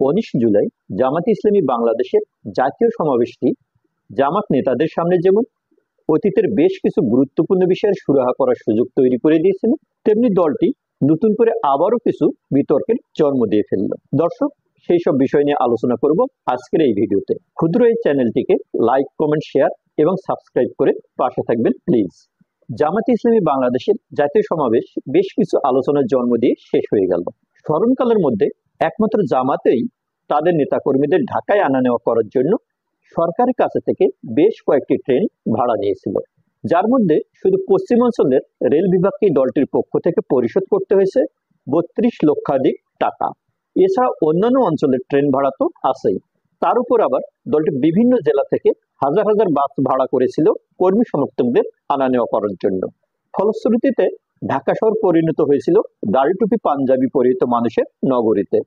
19 জুলাই জামাতে ইসলামী বাংলাদেশের জাতীয় সমাবেশটি জামাত নেতাদের সামনে যেমন অতীতের বেশ কিছু গুরুত্বপূর্ণ বিষয়ের সুরাহা করার সুযোগ তৈরি করে দিয়েছিল, তেমনি দলটি নতুন করে আবারও কিছু বিতর্কের জন্ম দিয়ে ফেলল। দর্শক, সেই সব বিষয় নিয়ে আলোচনা করব আজকের এই ভিডিওতে। ক্ষুদ্র এই চ্যানেলটিকে লাইক, কমেন্ট, শেয়ার এবং সাবস্ক্রাইব করে পাশে থাকবেন প্লিজ। জামাতে ইসলামী বাংলাদেশের জাতীয় সমাবেশ বেশ কিছু আলোচনার জন্ম দিয়ে শেষ হয়ে গেল। স্মরণকালের মধ্যে একমাত্র জামাতেই তাদের নেতাকর্মীদের ঢাকায় আনা নেওয়া করার জন্য সরকারের কাছে থেকে বেশ কয়েকটি ট্রেন ভাড়া নিয়েছিল, যার মধ্যে শুধু পশ্চিমাঞ্চলের রেল বিভাগকেই দলটির পক্ষ থেকে পরিশোধ করতে হয়েছে 32 লক্ষাধিক টাকা। এছাড়া অন্যান্য অঞ্চলের ট্রেন ভাড়া তো আছেই। তার উপর আবার দলটি বিভিন্ন জেলা থেকে হাজার হাজার বাস ভাড়া করেছিল কর্মী সমর্থকদের আনা নেওয়া করার জন্য। ফলশ্রুতিতে ঢাকা শহর পরিণত হয়েছিল দাড়ি টুপি পাঞ্জাবি পরিহিত মানুষের নগরীতে।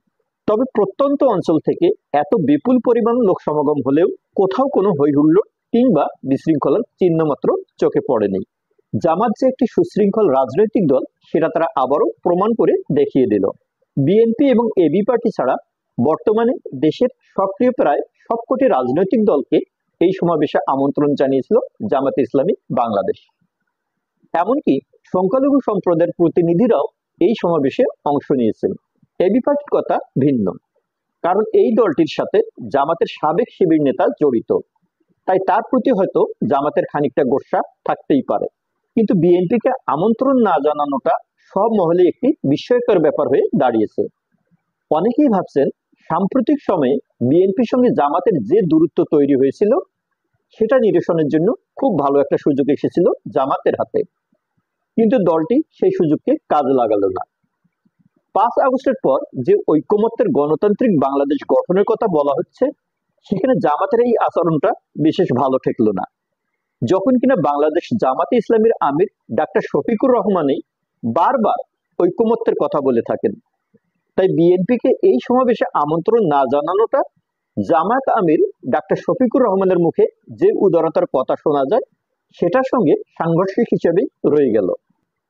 তবে প্রত্যন্ত অঞ্চল থেকে এত বিপুল পরিমাণ লোক সমাগম হলেও কোথাও কোনো হইহুল্লোড় কিংবা বিশৃঙ্খলার চিহ্ন মাত্র চোখে পড়েনি। জামাত যে একটি সুশৃঙ্খল রাজনৈতিক দল সেটা তারা আবারও প্রমাণ করে দেখিয়ে দিল। বিএনপি এবং এবি পার্টি ছাড়া বর্তমানে দেশের সক্রিয় প্রায় সবকটি রাজনৈতিক দলকে এই সমাবেশে আমন্ত্রণ জানিয়েছিল জামাতে ইসলামী বাংলাদেশ। এমনকি সংখ্যালঘু সম্প্রদায়ের প্রতিনিধিরাও এই সমাবেশে অংশ নিয়েছেন। এবি পার্টির কথা ভিন্ন, কারণ এই দলটির সাথে জামাতের সাবেক শিবির নেতা জড়িত, তাই তার প্রতি হয়তো জামাতের খানিকটা গোস্বা থাকতেই পারে। কিন্তু বিএনপিকে আমন্ত্রণ না জানানোটা সব মহলে একটি বিস্ময়কর ব্যাপার হয়ে দাঁড়িয়েছে। অনেকেই ভাবছেন সাম্প্রতিক সময়ে বিএনপির সঙ্গে জামাতের যে দূরত্ব তৈরি হয়েছিল সেটা নিরসনের জন্য খুব ভালো একটা সুযোগ এসেছিল জামাতের হাতে, কিন্তু দলটি সেই সুযোগকে কাজে লাগালো না। 5 আগস্টের পর যে ঐকমত্যের গণতান্ত্রিক বাংলাদেশ গঠনের কথা বলা হচ্ছে, সেখানে জামাতের এই আচরণটা বিশেষ ভালো ঠেকলো না। যখন কিনা বাংলাদেশ জামাতে ইসলামীর আমির ডাক্তার শফিকুর রহমানই বারবার ঐকমত্যের কথা বলে থাকেন, তাই বিএনপিকে এই সমাবেশে আমন্ত্রণ না জানানোটা জামাত আমির ডাক্তার শফিকুর রহমানের মুখে যে উদারতার কথা শোনা যায় সেটার সঙ্গে সাংঘর্ষিক হিসেবেই রয়ে গেল।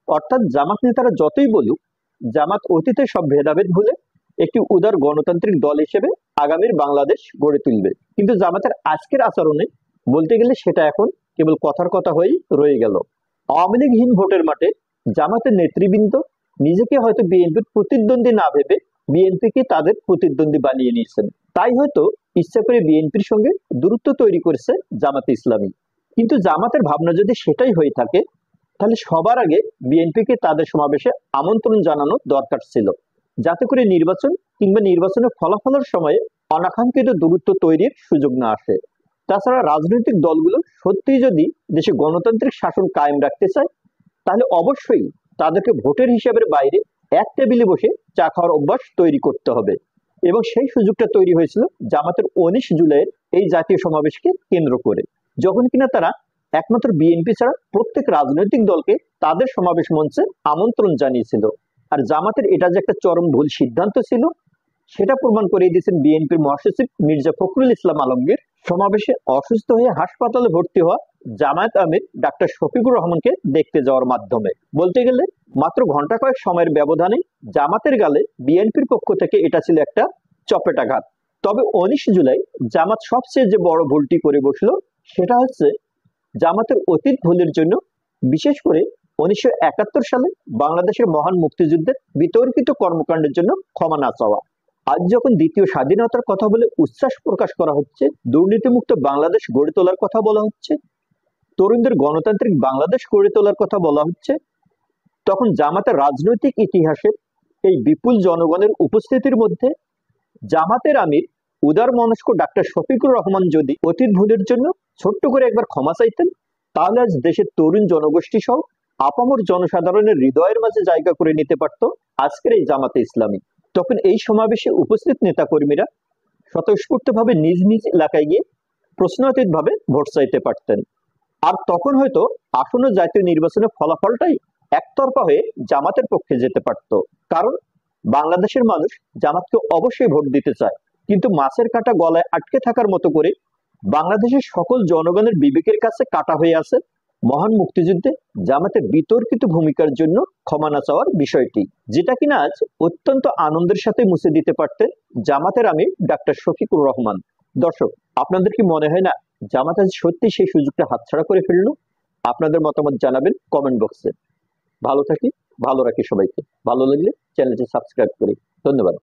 অর্থাৎ জামাত নেতারা যতই বলুক জামাত অতীতের সব ভেদাভেদ ভুলে একটি উদার গণতান্ত্রিক দল হিসেবে আগামীর বাংলাদেশ গড়ে তুলবে, কিন্তু জামাতের আজকের আচরণে বলতে গেলে সেটা এখন কেবল কথার কথা হয়েই রয়ে গেল। আওয়ামী লীগহীন ভোটের মাঠে জামাতের নেতৃবৃন্দ নিজেকে হয়তো বিএনপির প্রতিদ্বন্দ্বী না ভেবে বিএনপিকে তাদের প্রতিদ্বন্দ্বী বানিয়ে নিয়েছেন, তাই হয়তো ইচ্ছা করে বিএনপির সঙ্গে দূরত্ব তৈরি করেছে জামাতে ইসলামী। কিন্তু জামাতের ভাবনা যদি সেটাই হয়ে থাকে, তাহলে সবার আগে বিএনপিকে তাদের সমাবেশে আমন্ত্রণ জানানো দরকার ছিল, যাতে করে নির্বাচন কিংবা নির্বাচনের ফলাফলের সময়ে অনাকাঙ্ক্ষিত দূরত্ব তৈরির সুযোগ না আসে। তাছাড়া রাজনৈতিক দলগুলো সত্যি যদি দেশে গণতান্ত্রিক শাসন কায়েম রাখতে চায়, তাহলে অবশ্যই তাদেরকে ভোটের হিসাবের বাইরে এক টেবিলে বসে চা খাওয়ার অভ্যাস তৈরি করতে হবে, এবং সেই সুযোগটা তৈরি হয়েছিল জামাতের 19 জুলাইয়ের এই জাতীয় সমাবেশকে কেন্দ্র করে, যখন কিনা তারা একমাত্র বিএনপি ছাড়া প্রত্যেক রাজনৈতিক দলকে তাদের সমাবেশ মঞ্চে আমন্ত্রণ জানিয়েছিল। আর জামাতের এটা যে একটা চরম ভুল সিদ্ধান্ত ছিল সেটা প্রমাণ করে দিয়েছেন বিএনপির মহাসচিব মির্জা ফখরুল ইসলাম আলমগীর সমাবেশে অসুস্থ হয়ে হাসপাতালে ভর্তি হওয়া জামায়াত আমির ডাক্তার শফিকুর রহমানকে দেখতে যাওয়ার মাধ্যমে। বলতে গেলে মাত্র ঘন্টা কয়েক সময়ের ব্যবধানে জামাতের গালে বিএনপির পক্ষ থেকে এটা ছিল একটা চপেটাঘাত। তবে 19 জুলাই জামাত সবচেয়ে যে বড় ভুলটি করে বসলো সেটা হচ্ছে জামাতের অতীত ভুলের জন্য, বিশেষ করে 1971 সালে বাংলাদেশের মহান মুক্তিযুদ্ধের বিতর্কিত কর্মকাণ্ডের জন্য ক্ষমা না চাওয়া। আজ যখন দ্বিতীয় স্বাধীনতার কথা বলে উচ্ছ্বাস প্রকাশ করা হচ্ছে, দুর্নীতিমুক্ত বাংলাদেশ গড়ে তোলার কথা বলা হচ্ছে, তরুণদের গণতান্ত্রিক বাংলাদেশ গড়ে তোলার কথা বলা হচ্ছে, তখন জামাতের রাজনৈতিক ইতিহাসের এই বিপুল জনগণের উপস্থিতির মধ্যে জামাতের আমির উদার মনস্ক ডাক্তার শফিকুর রহমান যদি অতীত ভুলের জন্য ছোট্ট করে একবার ক্ষমা চাইতেন, তাহলে আজ দেশের তরুণ জনগোষ্ঠী সহ আপামর জনসাধারণের হৃদয়ের মাঝে জায়গা করে নিতে পারত আজকের এই জামাতে ইসলামী। তখন এই সমাবেশে উপস্থিত নেতাকর্মীরা স্বতঃস্ফূর্তভাবে নিজ নিজ এলাকায় গিয়ে প্রশ্নাতীতভাবে ভোট চাইতে পারতেন। আর তখন হয়তো আসন্ন জাতীয় নির্বাচনের ফলাফলটাই একতরফা হয়ে জামাতের পক্ষে যেতে পারত, কারণ বাংলাদেশের মানুষ জামাতকে অবশ্যই ভোট দিতে চায়, কিন্তু মাছের কাঁটা গলায় আটকে থাকার মতো করে বাংলাদেশের সকল জনগণের বিবেকের কাছে কাটা হয়ে আছে মহান মুক্তিযুদ্ধে জামাতের বিতর্কিত ভূমিকার জন্য ক্ষমা না চাওয়ার বিষয়টি, যেটা কিনা আজ অত্যন্ত আনন্দের সাথে মুছে দিতে পারতেন জামাতের আমির ডাক্তার শফিকুর রহমান। দর্শক, আপনাদের কি মনে হয় না জামাত আজ সত্যি সেই সুযোগটা হাতছাড়া করে ফেললো? আপনাদের মতামত জানাবেন কমেন্ট বক্সে। ভালো থাকি, ভালো রাখি সবাইকে। ভালো লাগলে চ্যানেলটি সাবস্ক্রাইব করি। ধন্যবাদ।